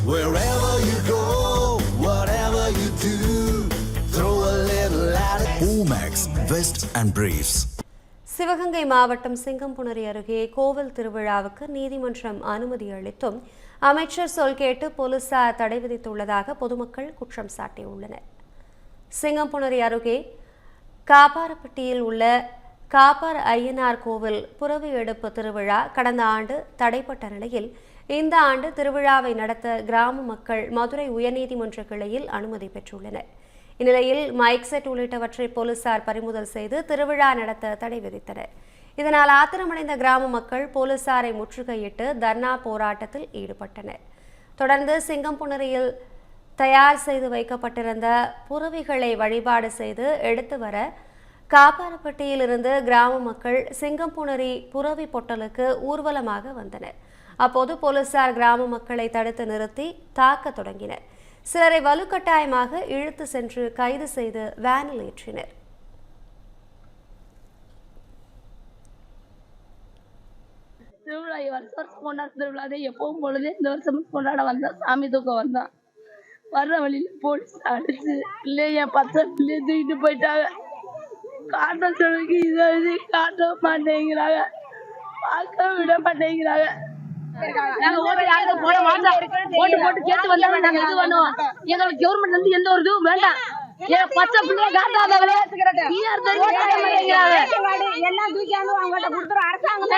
Wherever you go, whatever you do, throw a little at it. Omax, Vest and Briefs. Sivaganga மாவட்டம் சிங்கம்புணரி அருகே கோவில் திருவிழாவுக்கு நீதிமன்றம் அனுமதி அளித்தும் அமைச்சர் சொல் கேட்டு போலீசார் தடை விதித்துள்ளதாக பொதுமக்கள் குற்றம் சாட்டியுள்ளனர். சிங்கம்புணரி அருகே காப்பாரப்பட்டியில் உள்ள காப்பார் ஐயனார் கோவில் புறவி எடுப்பு திருவிழா கடந்த ஆண்டு தடைப்பட்ட நிலையில் இந்த ஆண்டு திருவிழாவை நடத்த கிராம மக்கள் மதுரை உயர்நீதிமன்ற கிளையில் அனுமதி பெற்றுள்ளனர். இந்நிலையில் மைக் செட் உள்ளிட்டவற்றை போலீசார் பறிமுதல் செய்து திருவிழா நடத்த தடை விதித்தனர். இதனால் ஆத்திரமடைந்த கிராம மக்கள் போலீசாரை முற்றுகையிட்டு தர்ணா போராட்டத்தில் ஈடுபட்டனர். தொடர்ந்து சிங்கம்புணரியில் தயார் செய்து வைக்கப்பட்டிருந்த புறவிகளை வழிபாடு செய்து எடுத்து வர காப்பாரப்பட்டியில் இருந்து கிராம மக்கள் சிங்கம்புணரி புறவி பொட்டலுக்கு ஊர்வலமாக வந்தனர். அப்போது போலீசார் கிராம மக்களை தடுத்து நிறுத்தி தாக்க தொடங்கினர். சிலரை வலுக்கட்டாயமாக இழுத்து சென்று கைது செய்து வேனில் ஏற்றினர். திருவிழா வருஷம் கொண்டாட திருவிழா எப்பவும் பொழுது இந்த வருஷம் கொண்டாட வந்தான். சாமி தூக்கம் வந்தான். வர்ற வழியில போலீஸ் அடிச்சு இல்லையா 10 பிள்ளைய தூக்கிட்டு போயிட்டாங்க. காட்ட சொல்லிக்கு இதை காட்ட மாட்டேங்கிறாங்க, பார்க்க விட மாட்டேங்கிறாங்க. எங்களுக்கு கவர்மெண்ட் இருந்து எந்த ஒரு இதுவும் வேண்டாம். பச்சை பிள்ளைய காட்டாதவங்களே எல்லாம் தூக்கி அவங்ககிட்ட கொடுத்துரும். அரசாங்கம்